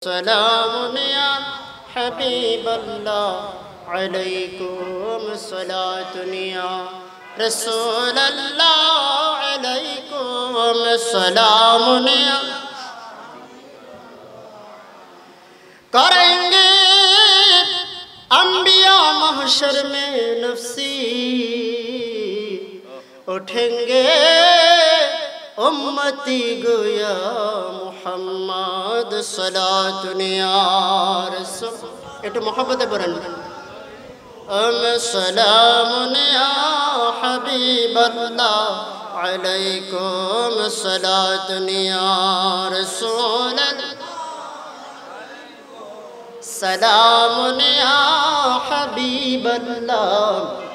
سلام یا حبیب اللہ علیکم صلاۃ یا رسول اللہ علیکم سلام یا کریں گے انبیاء محشر میں نفسی اٹھیں گے امتی گویا محمد صلاۃ یا رسول ایٹو محبت برن سلام یا حبیب اللہ علیکم صلاۃ یا رسول سلام یا حبیب اللہ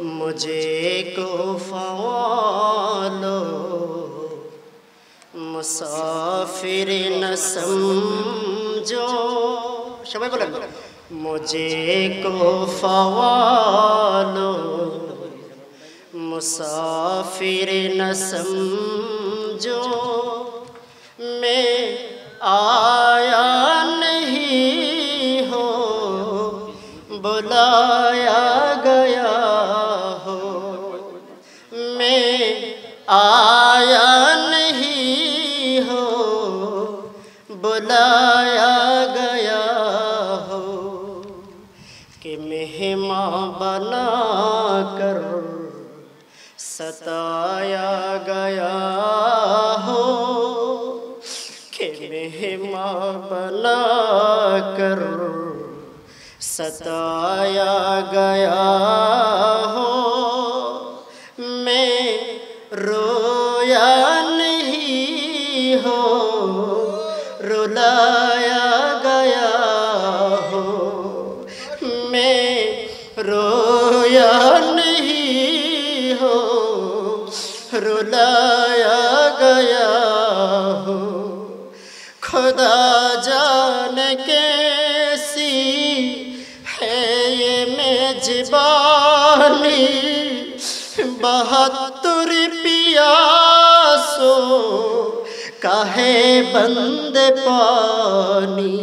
مجھے کو فوالو مسافر نہ سمجھو شبہ بولن مجھے کو فوالو مسافر نہ سمجھو میں آیا نہیں ہو بلایا گیا آیا نہیں ہو بلایا گیا ہو کہ مہمان بنا کر ستایا گیا ہو کہ مہمان بنا کر ستایا گیا ہو رویا نہیں ہو رلایا گیا ہو میں رویا نہیں ہو رلایا گیا ہو خدا جانے کیسی ہے یہ میزبانی بہتر پیاسو کہے بند پانی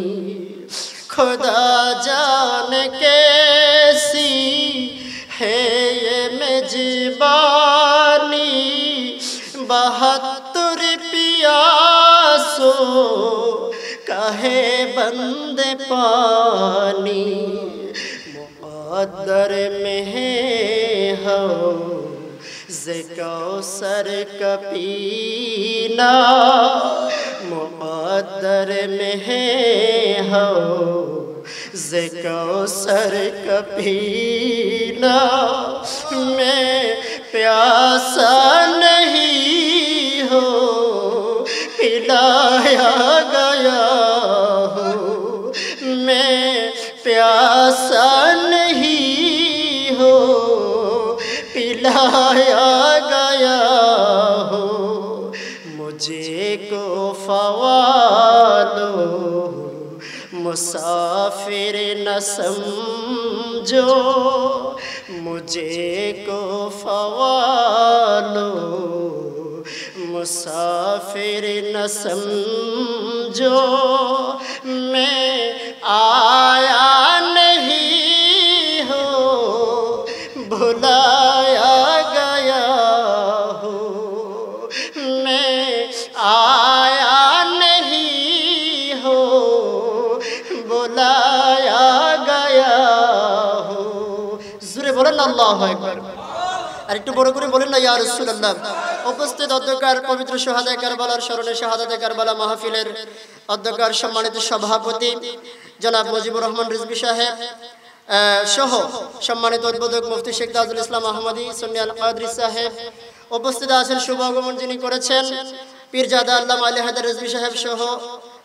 خدا جان کیسی ہے یہ میزبانی بہتر پیاسو کہے بند پانی مقدر میں ہے ہو کوثر کا پینا مقدر میں ہے ہو کوثر کا پینا میں پیاسا نہیں ہو پلایا گیا ہو میں پیاسا نہیں ہو پلایا گیا ہو مجھے کو فوالو مسافر نہ سمجھو مجھے کو فوالو مسافر نہ سمجھو میں آیا نہیں ہو بھلایا گیا ہو میں آیا نہیں ہو بلایا گیا ہو زورے بولیں نا اللہ اکبر আর একটু বড় করে বলেন না ইয়া রাসূলুল্লাহ উপস্থিত অধ্যক্ষার পবিত্র শাহাদায়ে কারবালার স্মরণে শাহাদাতে কারবালা মাহফিলের অধ্যক্ষার সম্মানিত সভাপতি জনাব মুজিবুর রহমান রিজভী সাহেব সহ সম্মানিত উদ্বোধক মুফতি শেখ তাজুল ইসলাম আহমদী সুন্নি আল কাদরি সাহেব উপস্থিত আছেন শুভ আগমন যিনি করেছেন পীরজাদা আল্লামা আলী হায়দার রিজভী সাহেব সহ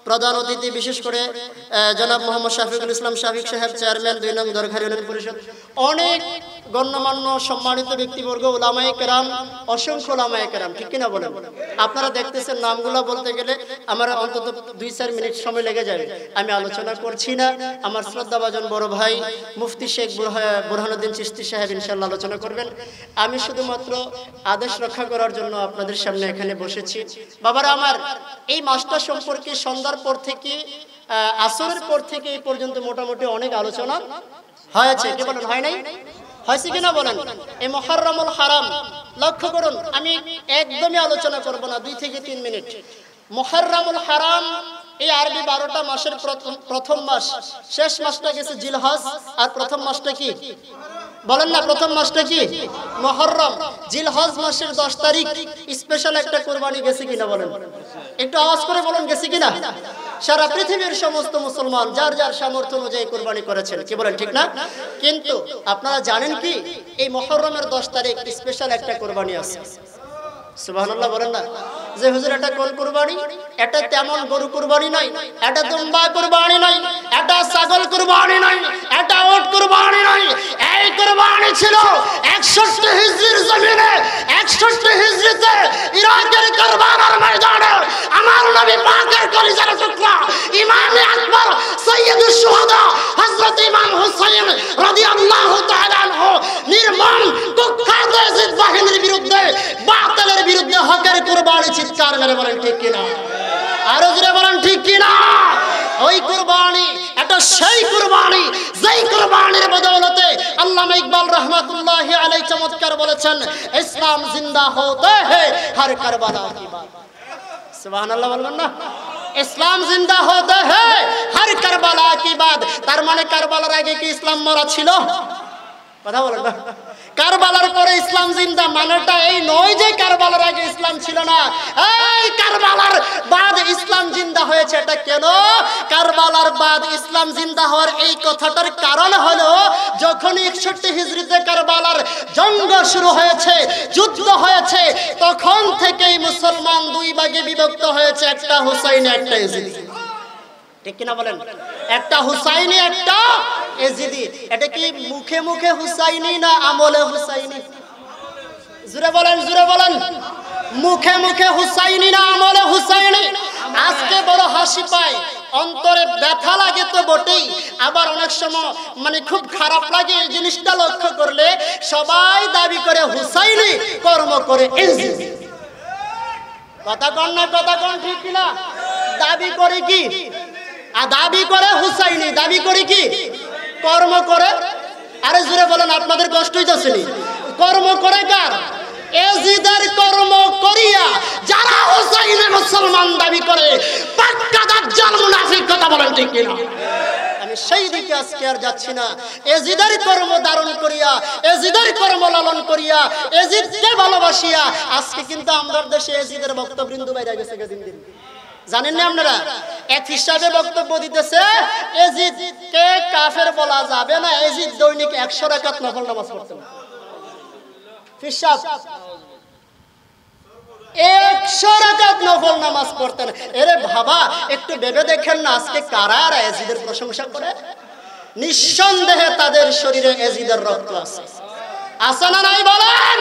প্রধান অতিথি বিশেষ করে জনাব মোহাম্মদ শাফিকুল ইসলাম শাফিক সাহেব চেয়ারম্যান 2 নং দরগাহ ইউনিয়ন পরিষদ অনেক গণ্যমান্য সম্মানিত ব্যক্তিবর্গ, ওলামায়ে কেরাম, অসংখ্য ওলামায়ে কেরাম, ঠিক কিনা বলেন? আপনারা দেখতেছেন নামগুলো বলতে গেলে আমার অন্তত 2-4 মিনিট সময় লেগে যাবে। আমি আলোচনা করছি না, আমার শ্রদ্ধাভাজন বড় ভাই মুফতি শেখ বুরহানুদ্দিন চিশতি সাহেব ইনশাআল্লাহ আলোচনা করবেন। আমি শুধুমাত্র আদেশ রক্ষা করার জন্য আপনাদের সামনে এখানে বসেছি। বাবারা আমার, এই মাসটা সম্পর্কে সন্ধ্যার পর থেকে আসরের পর থেকে এই পর্যন্ত মোটামুটি অনেক আলোচনা হয়েছে। কি বলেন, হয় নাই? হয়েছে কিনা বলেন? এই মুহররমুল হারাম লক্ষ্য করুন, আমি একদমই আলোচনা করব না, 2 থেকে 3 মিনিট। মুহররমুল হারাম এই আরবি 12টা মাসের প্রথম মাস। শেষ মাসটা গেছে জিলহজ, আর প্রথম মাসটা কি বলেন না? প্রথম মাসটা কি? মুহররম। জিলহজ মাসের 10 তারিখ স্পেশাল একটা কুরবানি গেছে কিনা বলেন? একটু আওয়াজ করে বলেন, গেছে কিনা? সারা পৃথিবীর সমস্ত মুসলমান যার যার সামর্থ্য অনুযায়ী কুরবানি করেছেন। কি বলেন, ঠিক না? কিন্তু আপনারা জানেন কি, এই মুহররমের 10 তারিখ স্পেশাল একটা কুরবানি আছে। সুবহানাল্লাহ বলেন না? যে হুজুর এটা কোন কুরবানি? এটা তেমন গরু কুরবানি নয়, এটা দুম্বা কুরবানি নয়, এটা ছাগল কুরবানি নয়, এটা উট কুরবানি নয়। এই কুরবানি ছিল 61 হিজরির জমিনে, 61 হিজরিতে ইরাকের কারবালার ময়দানে আমার নবী পাকের কলিজার টুকরা ইমামে আকবর সৈয়দুশ শুহাদা হযরত ইমাম হুসাইন রাদিয়াল্লাহু তাআলা আনহু নির্মম কুখ্যাত ইয়াজিদ বাহিনীর বিরুদ্ধে, বাতিলের বিরুদ্ধে হকের কুরবানি চিৎকার মেরে বলেন ঠিক কিনা? আরো জোরে বলেন ঠিক কিনা? ওই কুরবানি এটা সেই কুরবানি যেই কুরবানির বদৌলতে আল্লামা ইকবাল রহমাতুল্লাহি আলাইহি চমৎকার বলেছেন, ইসলাম জিন্দা হোতে হ্যায় হর কারবালা কি বাত। সুবহানাল্লাহ বলবেন না? ইসলাম জিন্দা হোতে হ্যায় হর কারবালা কি বাত। তার মানে কারবালার আগে কি ইসলাম মরা ছিল? কথা বলেন না? কারবালার পরে ইসলাম জিন্দা মানেটা এই নয় যে কারবালার আগে ইসলাম ছিল না। এই কারবালার বাদ ইসলাম জিন্দা হয়েছে। এটা কেন? কারবালার বাদ ইসলাম জিন্দা হওয়ার এই কথাটার কারণ হলো, যখন 61 হিজরিতে কারবালার জঙ্গ শুরু হয়েছে, যুদ্ধ হয়েছে, তখন থেকেই মুসলমান 2 ভাগে বিভক্ত হয়েছে, একটা হুসাইনি, একটা ইয়াজিদি। ঠিক কিনা বলেন? একটা হুসাইনি, একটা ইয়াজিদি। এটা কি মুখে মুখে হুসাইনি না আমলে হুসাইনি? জোরে বলেন, জোরে বলেন। মুখে মুখে হুসাইনি না আমলে হুসাইনি? আজকে বড় হাসি পায়, অন্তরে ব্যথা লাগে তো বটেই, আবার অনেক সময় মানে খুব খারাপ লাগে এই জিনিসটা লক্ষ্য করলে। সবাই দাবি করে হুসাইনি, কর্ম করে ইয়াজিদি। কথা কন না? কথা কন ঠিক কিনা? দাবি করে কি? দাবি করে হুসাইনি, দাবি করে কি? কর্ম করে। আরে জোরে বলেন, আপনাদের কষ্ট হইতাছে নি? কর্ম করে কার? ইয়াজিদের কর্ম করিয়া যারা হুসাইনি মুসলমান দাবি করে, পাক্কা দাজ্জাল মুনাফিক। কথা বলেন ঠিক কিনা? আমি সেই দিকে আজকে আর যাচ্ছি না। ইয়াজিদের কর্ম ধারণ করিয়া, ইয়াজিদের কর্ম লালন করিয়া, ইয়াজিদকে ভালোবাসিয়া আজকে কিন্তু আমাদের দেশে ইয়াজিদের বক্তবৃন্দ বাইরে গেছে দিন দিন। জানেন না আপনারা? এক হিসাবে বক্তব্য দিতেছে, ইয়াজিদকে কাফের বলা যাবে না, ইয়াজিদ দৈনিক 100 রাকাত নফল নামাজ পড়তেন। হিসাব 100 রাকাত নফল নামাজ পড়তেন। এরে বাবা, একটু ভেবে দেখেন না, আজকে কারা ইয়াজিদের প্রশংসা করে? নিঃসন্দেহে তাদের শরীরে ইয়াজিদের রক্ত আছে। আছে না নাই বলেন?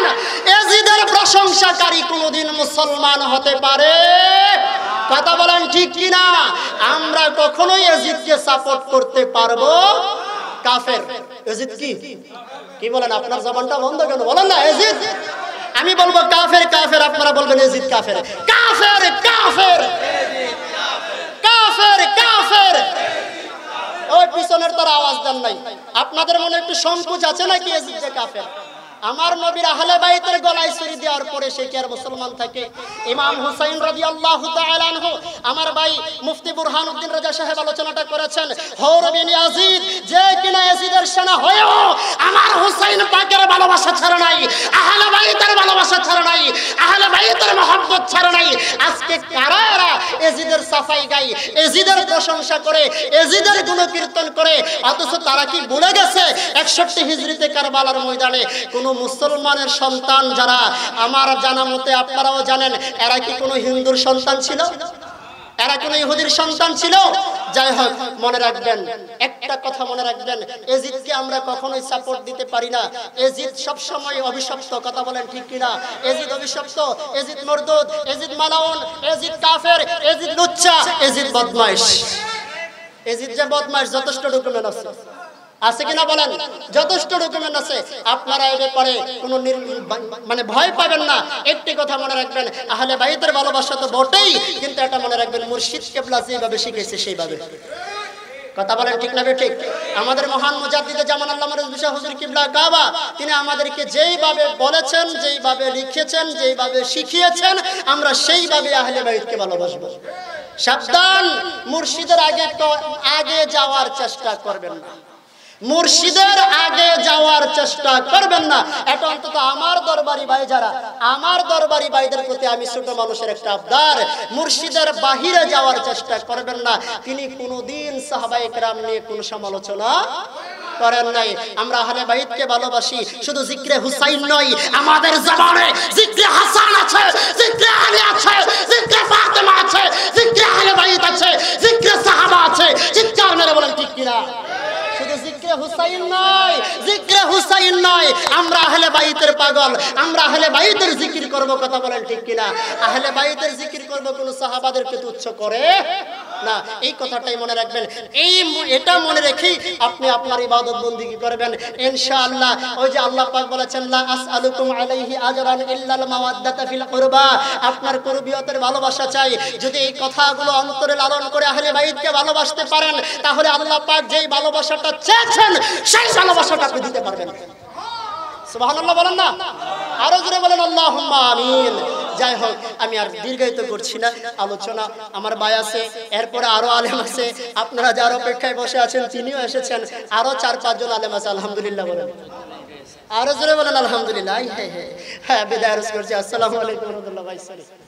ইয়াজিদের প্রশংসাকারী কোনদিন মুসলমান হতে পারে? কথা বলেন ঠিক কিনা? আমরা কখনোই ইয়াজিদকে সাপোর্ট করতে পারবো? কাফের। ইয়াজিদ কি? কি বলেন? আপনার জবানটা বন্ধ কেন? বলেন না ইয়াজিদ। আমি বলবো কাফের কাফের, আপনারা বলবেন ইয়াজিদ কাফের। কাফের কাফের কাফের কাফের। ওই পিছনের তার আওয়াজ দেন নাই। আপনাদের মনে একটু সংকোচ আছে নাকি ইয়াজিদ যে কাফের? আমার নবীর আহলে বাইতের গলায় ছুরি দেওয়ার পরে সে কি আর মুসলমান থাকে? ইমাম হুসাইন রাদিয়াল্লাহু তাআলা আনহু, আমার ভাই মুফতি বুরহানুদ্দিন রাজা সাহেব আলোচনাটা করেছেন, হৌর বিন ইয়াজিদ যে কিনা ইয়াজিদের সেনা হয়েও আমার হুসাইন পাকের ভালোবাসা ছাড়া নাই, আহলে বাইতের ভালোবাসা ছাড়া নাই, আহলে বাইতের মহব্বত ছাড়া নাই। আজকে কারা এরা ইয়াজিদের সাফাই গায়, ইয়াজিদের প্রশংসা করে, ইয়াজিদের গুণকীর্তন করে, অথচ তারা কি ভুলে গেছে 61 হিজরিতে কারবালার ময়দানে কোন মুসলমানের সন্তান যারা, আমার জানা মতে আপনারাও জানেন, এরা কি কোনো হিন্দুর সন্তান ছিল? এরা কোনো ইহুদির সন্তান ছিল? যাই হোক, মনে রাখবেন একটা কথা, মনে রাখবেন এজিদকে আমরা কখনোই সাপোর্ট দিতে পারি না। এজিদ সব সময় অভিশপ্ত, কথা বলেন ঠিক কিনা? এজিদ অভিশপ্ত, এজিদ মরদুদ, এজিদ মালাউন, এজিদ কাফের, এজিদ লুচ্চা, এজিদ বদমাইশ। এজিদ যে বদমাইশ যথেষ্ট ডকুমেন্ট আছে, আছে কিনা বলেন? যথেষ্ট ডকুমেন্ট আছে। আপনারা এর ব্যাপারে কোনো মানে ভয় পাবেন না। একটি কথা মনে রাখবেন, আহলে বাইতের ভালোবাসা তো বটেই, কিন্তু এটা মনে রাখবেন মুর্শিদ কেবলা যেভাবে শিখেছে সেইভাবে। কথা বলেন ঠিক না ঠিক? আমাদের মহান মুজাদ্দিদে জামান আল্লামা রিজভী শাহ হুজুর কিবলা কাবা, তিনি আমাদেরকে যেইভাবে বলেছেন, যেইভাবে লিখেছেন, যেইভাবে শিখিয়েছেন, আমরা সেইভাবে আহলে বাইতকে ভালোবাসবো। সাবধান, মুর্শিদের আগে যাওয়ার চেষ্টা করবেন না, মুর্শিদের আগে যাওয়ার চেষ্টা করবেন না। এটা অন্তত আমার দরবারি ভাই যারা, আমার দরবারি ভাইদের প্রতি আমি ছোট মানুষের একটা আবদার, মুর্শিদের বাহিরে যাওয়ার চেষ্টা করবেন না। তিনি কোনোদিন সাহাবায়ে কেরাম নিয়ে কোনো সমালোচনা করেন নাই। আমরা আহলে বাইতকে ভালোবাসি, শুধু জিক্রে হুসাইন নয়, আমাদের জবানে জিক্রে হাসান আছে, জিক্রে আলী আছে, জিক্রে ফাতেমা আছে, জিক্রে আহলে বাইত আছে, জিক্রে সাহাবা আছে। চিৎকার মেরে বলেন ঠিক কিনা? শুধু জিক্রে হুসাইন নয়, জিক্রে হুসাইন নয়, আমরা আহলে বাইতের পাগল, আমরা আহলে বাইতের জিকির করব। কথা বলেন ঠিক কিনা? আহলে বাইতের জিকির করব, কোন সাহাবাদেরকে তুচ্ছ করে না। এই কথাটাই মনে রাখবেন। এটা মনে রেখেই আপনি আপনার ইবাদত বন্দেগী করবেন ইনশাআল্লাহ। ওই যে আল্লাহ পাক বলেছেন, লা আসআলুকুম আলাইহি আজরান ইল্লাল মাওয়াদ্দাতা ফিল কুরবা, আপনার কুরবিয়তের ভালোবাসা চাই। যদি এই কথাগুলো অন্তরে লালন করে আহলে বাইতকে ভালোবাসতে পারেন, তাহলে আল্লাহ পাক যেই ভালোবাসাটা চেয়েছেন সেই ভালোবাসাটা আপনি দিতে পারবেন। সুবহানাল্লাহ বলেন না? আরো জোরে বলেন আল্লাহুম্মা আমিন। যাই হোক, আমি আর দীর্ঘায়িত করছি না আলোচনা। আমার ভাই আছে, এরপরে আরো আলেম আছে, আপনারা যার অপেক্ষায় বসে আছেন তিনিও এসেছেন, আরো 4-5 জন আলেম আছে। আলহামদুলিল্লাহ বলেন, আরো জোরে বলেন আলহামদুলিল্লাহ। হ্যাঁ, বিদায় করছি। আসসালামু আলাইকুম ওয়া রাহমাতুল্লাহ।